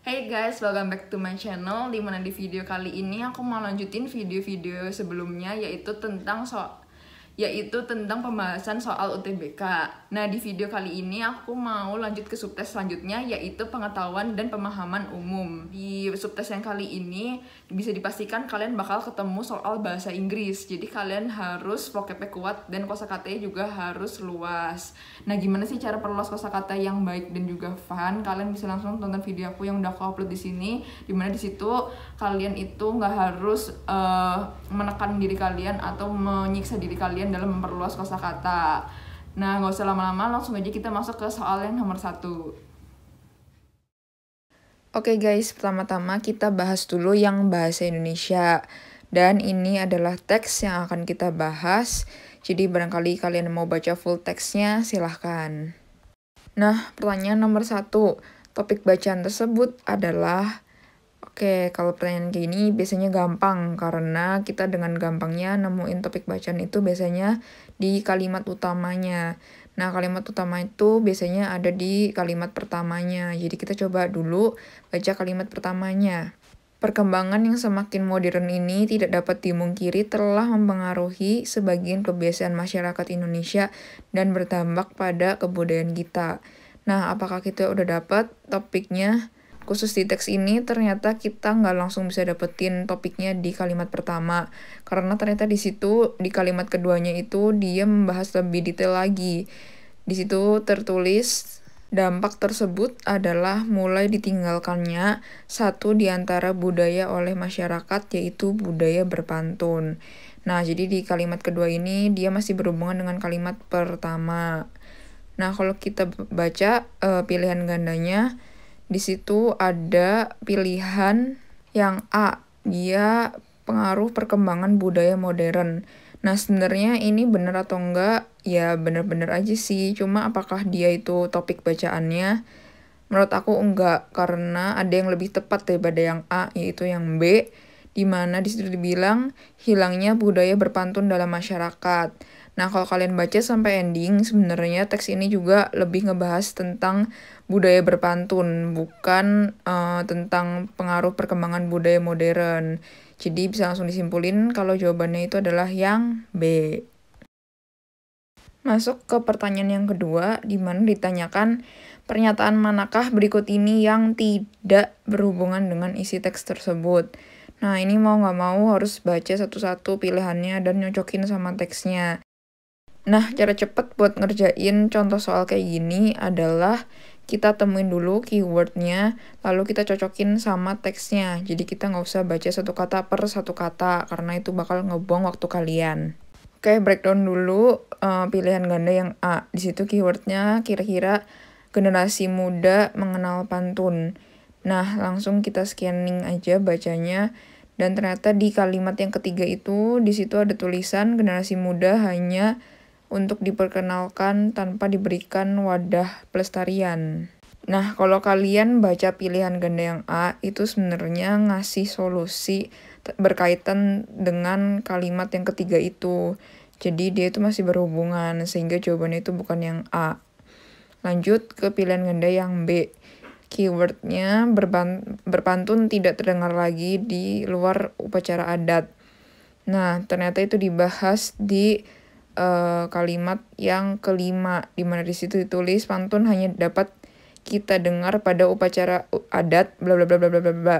Hey guys, welcome back to my channel. Dimana di video kali ini aku mau lanjutin video-video sebelumnya yaitu tentang pembahasan soal UTBK. Nah, di video kali ini aku mau lanjut ke subtes selanjutnya, yaitu pengetahuan dan pemahaman umum. Di subtes yang kali ini bisa dipastikan kalian bakal ketemu soal bahasa Inggris. Jadi kalian harus vocabnya kuat dan kosakatanya juga harus luas. Nah, gimana sih cara perluas kosakata yang baik dan juga fun? Kalian bisa langsung tonton video aku yang udah aku upload di sini. Dimana di situ kalian itu nggak harus menekan diri kalian atau menyiksa diri kalian dalam memperluas kosakata. Nah, nggak usah lama-lama, langsung aja kita masuk ke soal yang nomor 1. Oke guys, pertama-tama kita bahas dulu yang bahasa Indonesia. Dan ini adalah teks yang akan kita bahas. Jadi barangkali kalian mau baca full teksnya, silahkan. Nah, pertanyaan nomor 1. Topik bacaan tersebut adalah... Oke, kalau pertanyaan kayak gini biasanya gampang karena kita dengan gampangnya nemuin topik bacaan itu biasanya di kalimat utamanya. Nah, kalimat utama itu biasanya ada di kalimat pertamanya. Jadi kita coba dulu baca kalimat pertamanya. Perkembangan yang semakin modern ini tidak dapat dimungkiri telah mempengaruhi sebagian kebiasaan masyarakat Indonesia dan berdampak pada kebudayaan kita. Nah, apakah kita udah dapat topiknya? Khusus di teks ini ternyata kita nggak langsung bisa dapetin topiknya di kalimat pertama. Karena ternyata di situ, di kalimat keduanya itu dia membahas lebih detail lagi. Di situ tertulis, dampak tersebut adalah mulai ditinggalkannya satu di antara budaya oleh masyarakat, yaitu budaya berpantun. Nah, jadi di kalimat kedua ini dia masih berhubungan dengan kalimat pertama. Nah, kalau kita baca pilihan gandanya, di situ ada pilihan yang A, dia pengaruh perkembangan budaya modern. Nah, sebenarnya ini benar atau enggak? Ya, benar-benar aja sih. Cuma apakah dia itu topik bacaannya? Menurut aku enggak, karena ada yang lebih tepat daripada yang A, yaitu yang B, di mana di situ dibilang hilangnya budaya berpantun dalam masyarakat. Nah, kalau kalian baca sampai ending, sebenarnya teks ini juga lebih ngebahas tentang budaya berpantun, bukan tentang pengaruh perkembangan budaya modern. Jadi bisa langsung disimpulin kalau jawabannya itu adalah yang B. Masuk ke pertanyaan yang kedua, di mana ditanyakan pernyataan manakah berikut ini yang tidak berhubungan dengan isi teks tersebut. Nah, ini mau nggak mau harus baca satu-satu pilihannya dan nyocokin sama teksnya. Nah, cara cepet buat ngerjain contoh soal kayak gini adalah kita temuin dulu keywordnya, lalu kita cocokin sama teksnya. Jadi kita nggak usah baca satu kata per satu kata, karena itu bakal ngebuang waktu kalian. Oke, breakdown dulu pilihan ganda yang A. Di situ keywordnya kira-kira generasi muda mengenal pantun. Nah, langsung kita scanning aja bacanya. Dan ternyata di kalimat yang ketiga itu, di situ ada tulisan generasi muda hanya untuk diperkenalkan tanpa diberikan wadah pelestarian. Nah, kalau kalian baca pilihan ganda yang A, itu sebenarnya ngasih solusi berkaitan dengan kalimat yang ketiga itu. Jadi dia itu masih berhubungan, sehingga jawabannya itu bukan yang A. Lanjut ke pilihan ganda yang B. Keywordnya berpantun tidak terdengar lagi di luar upacara adat. Nah, ternyata itu dibahas di kalimat yang kelima, di mana di situ ditulis pantun hanya dapat kita dengar pada upacara adat bla bla bla bla bla bla.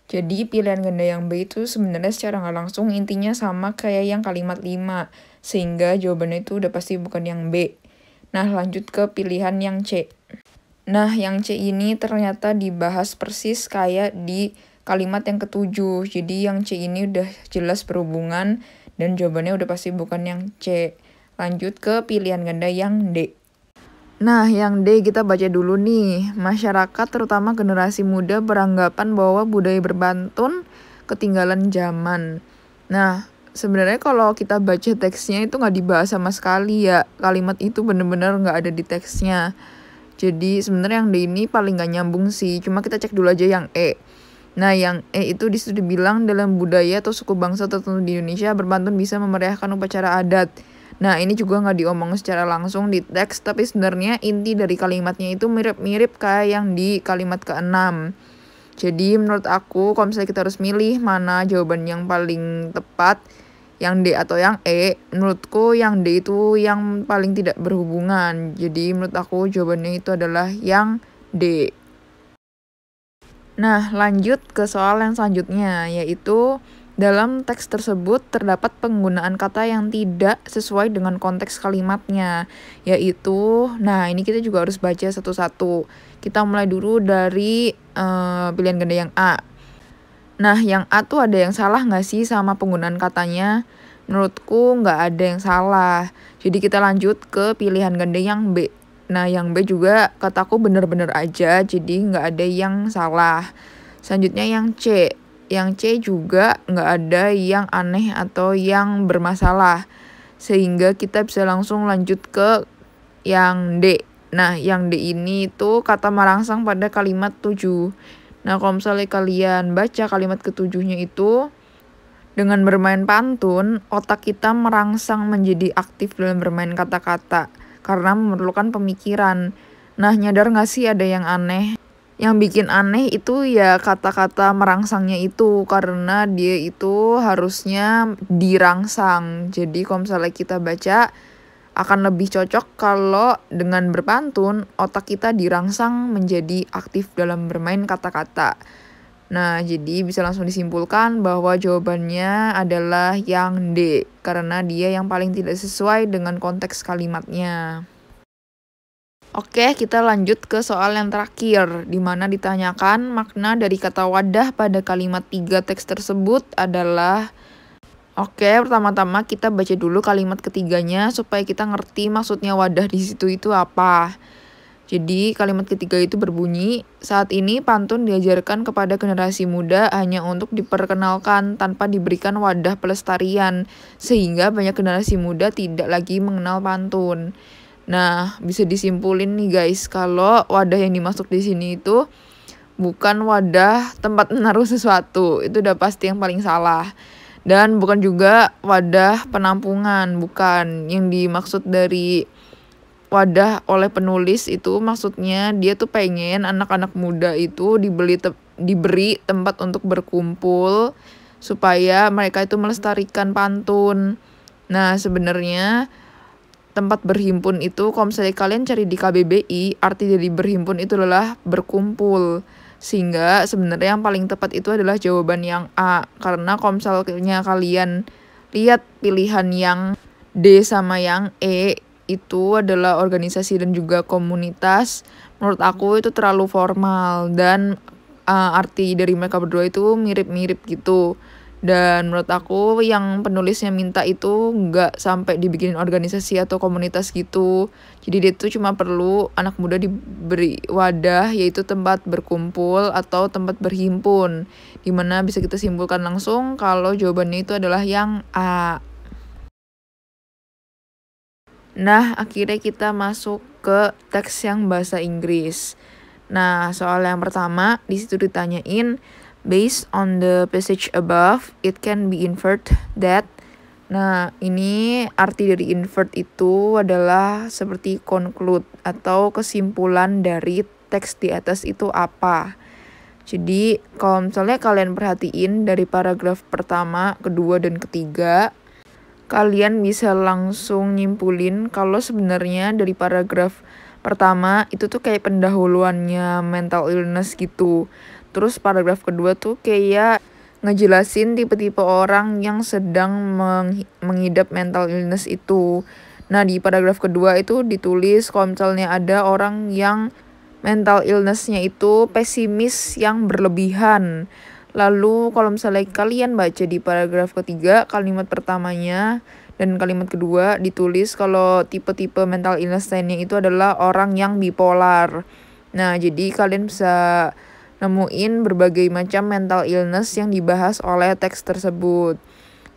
Jadi pilihan ganda yang B itu sebenarnya secara nggak langsung intinya sama kayak yang kalimat 5, sehingga jawabannya itu udah pasti bukan yang B. Nah, lanjut ke pilihan yang C. Nah, yang C ini ternyata dibahas persis kayak di kalimat yang ketujuh. Jadi yang C ini udah jelas berhubungan dan jawabannya udah pasti bukan yang C. Lanjut ke pilihan ganda yang D. Nah, yang D kita baca dulu nih. Masyarakat terutama generasi muda beranggapan bahwa budaya berpantun ketinggalan zaman. Nah, sebenarnya kalau kita baca teksnya itu nggak dibahas sama sekali ya. Kalimat itu bener-bener nggak ada di teksnya. Jadi sebenarnya yang D ini paling nggak nyambung sih. Cuma kita cek dulu aja yang E. Nah, yang E itu di situ dibilang dalam budaya atau suku bangsa tertentu di Indonesia, berpantun bisa memeriahkan upacara adat. Nah, ini juga nggak diomong secara langsung di teks, tapi sebenarnya inti dari kalimatnya itu mirip-mirip kayak yang di kalimat ke-6. Jadi menurut aku kalau misalnya kita harus milih mana jawaban yang paling tepat, yang D atau yang E, menurutku yang D itu yang paling tidak berhubungan. Jadi menurut aku jawabannya itu adalah yang D. Nah, lanjut ke soal yang selanjutnya, yaitu dalam teks tersebut terdapat penggunaan kata yang tidak sesuai dengan konteks kalimatnya, yaitu, nah ini kita juga harus baca satu-satu. Kita mulai dulu dari pilihan ganda yang A. Nah, yang A tuh ada yang salah nggak sih sama penggunaan katanya? Menurutku nggak ada yang salah. Jadi kita lanjut ke pilihan ganda yang B. Nah, yang B juga kataku bener-bener aja, jadi nggak ada yang salah. Selanjutnya yang C. Yang C juga nggak ada yang aneh atau yang bermasalah. Sehingga kita bisa langsung lanjut ke yang D. Nah, yang D ini itu kata merangsang pada kalimat 7. Nah, kalau misalnya kalian baca kalimat ketujuhnya itu, dengan bermain pantun, otak kita merangsang menjadi aktif dalam bermain kata-kata, karena memerlukan pemikiran. Nah, nyadar nggak sih ada yang aneh? Yang bikin aneh itu ya kata-kata merangsangnya itu, karena dia itu harusnya dirangsang. Jadi kalau misalnya kita baca, akan lebih cocok kalau dengan berpantun, otak kita dirangsang menjadi aktif dalam bermain kata-kata. Nah, jadi bisa langsung disimpulkan bahwa jawabannya adalah yang D, karena dia yang paling tidak sesuai dengan konteks kalimatnya. Oke, kita lanjut ke soal yang terakhir, di mana ditanyakan makna dari kata wadah pada kalimat 3 teks tersebut adalah. Oke, pertama-tama kita baca dulu kalimat ketiganya supaya kita ngerti maksudnya wadah di situ itu apa. Jadi kalimat ketiga itu berbunyi, saat ini pantun diajarkan kepada generasi muda hanya untuk diperkenalkan tanpa diberikan wadah pelestarian, sehingga banyak generasi muda tidak lagi mengenal pantun. Nah, bisa disimpulin nih guys, kalau wadah yang dimaksud di sini itu bukan wadah tempat menaruh sesuatu, itu udah pasti yang paling salah. Dan bukan juga wadah penampungan, bukan. Yang dimaksud dari wadah oleh penulis itu maksudnya dia tuh pengen anak-anak muda itu diberi tempat untuk berkumpul supaya mereka itu melestarikan pantun. Nah, sebenarnya tempat berhimpun itu kalau misalnya kalian cari di KBBI, arti dari berhimpun itu adalah berkumpul. Sehingga sebenarnya yang paling tepat itu adalah jawaban yang A. Karena kalau misalnya kalian lihat pilihan yang D sama yang E, itu adalah organisasi dan juga komunitas, menurut aku itu terlalu formal dan arti dari mereka berdua itu mirip-mirip gitu. Dan menurut aku yang penulisnya minta itu nggak sampai dibikin organisasi atau komunitas gitu. Jadi dia tuh cuma perlu anak muda diberi wadah, yaitu tempat berkumpul atau tempat berhimpun. Dimana bisa kita simpulkan langsung kalau jawabannya itu adalah yang A. Nah, akhirnya kita masuk ke teks yang bahasa Inggris. Nah, soal yang pertama, di situ ditanyain, based on the passage above, it can be inferred that. Nah, ini arti dari invert itu adalah seperti conclude atau kesimpulan dari teks di atas itu apa. Jadi, kalau misalnya kalian perhatiin dari paragraf pertama, kedua, dan ketiga, kalian bisa langsung nyimpulin kalau sebenarnya dari paragraf pertama itu tuh kayak pendahuluannya mental illness gitu. Terus paragraf kedua tuh kayak ngejelasin tipe-tipe orang yang sedang mengidap mental illness itu. Nah, di paragraf kedua itu ditulis kalau misalnya ada orang yang mental illness-nya itu pesimis yang berlebihan. Lalu kalau misalnya kalian baca di paragraf ketiga, kalimat pertamanya dan kalimat kedua ditulis kalau tipe-tipe mental illness lainnya itu adalah orang yang bipolar. Nah, jadi kalian bisa nemuin berbagai macam mental illness yang dibahas oleh teks tersebut.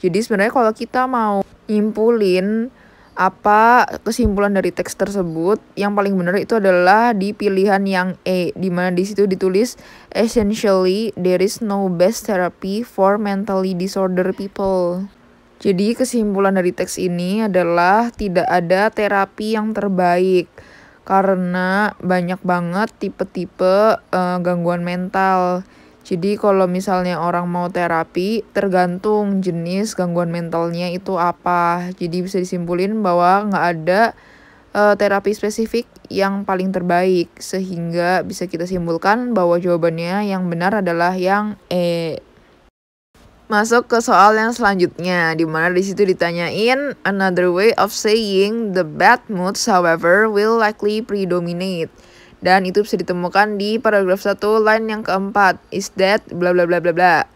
Jadi sebenarnya kalau kita mau nyimpulin apa kesimpulan dari teks tersebut, yang paling benar itu adalah di pilihan yang E, di mana di situ ditulis essentially there is no best therapy for mentally disordered people. Jadi kesimpulan dari teks ini adalah tidak ada terapi yang terbaik karena banyak banget tipe-tipe gangguan mental. Jadi kalau misalnya orang mau terapi tergantung jenis gangguan mentalnya itu apa. Jadi bisa disimpulin bahwa nggak ada terapi spesifik yang paling terbaik, sehingga bisa kita simpulkan bahwa jawabannya yang benar adalah yang E. Masuk ke soal yang selanjutnya, di mana di situ ditanyain another way of saying the bad moods however will likely predominate. Dan itu bisa ditemukan di paragraf 1 line yang keempat. Is that bla bla bla bla bla.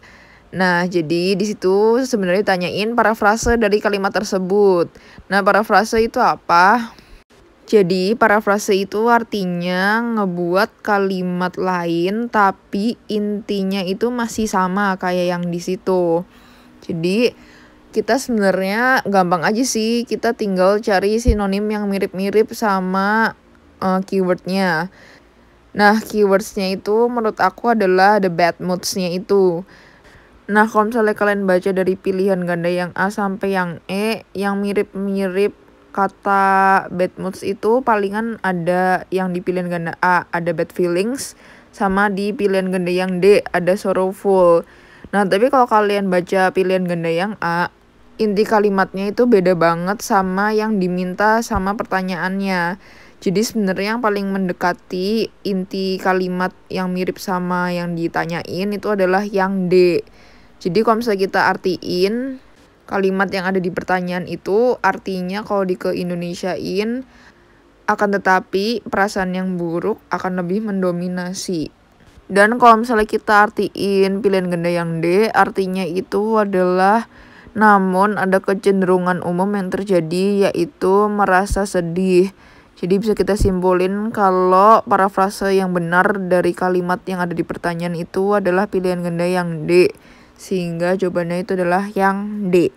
Nah, jadi di situ sebenarnya ditanyain parafrase dari kalimat tersebut. Nah, parafrase itu apa? Jadi, parafrase itu artinya ngebuat kalimat lain tapi intinya itu masih sama kayak yang di situ. Jadi, kita sebenarnya gampang aja sih, kita tinggal cari sinonim yang mirip-mirip sama keywordnya. Nah, keywordsnya itu menurut aku adalah the bad moods-nya itu. Nah, kalau misalnya kalian baca dari pilihan ganda yang A sampai yang E, yang mirip-mirip kata bad moods itu palingan ada yang di pilihan ganda A, ada bad feelings, sama di pilihan ganda yang D, ada sorrowful. Nah, tapi kalau kalian baca pilihan ganda yang A, inti kalimatnya itu beda banget sama yang diminta sama pertanyaannya. Jadi sebenarnya yang paling mendekati inti kalimat yang mirip sama yang ditanyain itu adalah yang D. Jadi kalau misalnya kita artiin kalimat yang ada di pertanyaan itu artinya kalau di ke-Indonesiain akan tetapi perasaan yang buruk akan lebih mendominasi. Dan kalau misalnya kita artiin pilihan ganda yang D, artinya itu adalah namun ada kecenderungan umum yang terjadi yaitu merasa sedih. Jadi bisa kita simpulin kalau parafrase yang benar dari kalimat yang ada di pertanyaan itu adalah pilihan ganda yang D. Sehingga jawabannya itu adalah yang D.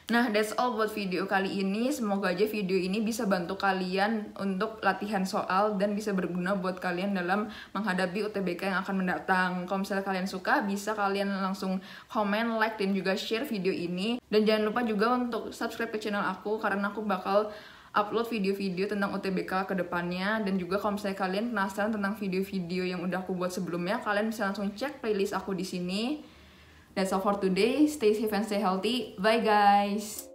Nah, that's all buat video kali ini. Semoga aja video ini bisa bantu kalian untuk latihan soal dan bisa berguna buat kalian dalam menghadapi UTBK yang akan mendatang. Kalau misalnya kalian suka, bisa kalian langsung komen, like, dan juga share video ini. Dan jangan lupa juga untuk subscribe ke channel aku, karena aku bakal upload video-video tentang UTBK ke depannya. Dan juga kalau misalnya kalian penasaran tentang video-video yang udah aku buat sebelumnya, kalian bisa langsung cek playlist aku di sini. That's all for today. Stay safe and stay healthy. Bye guys.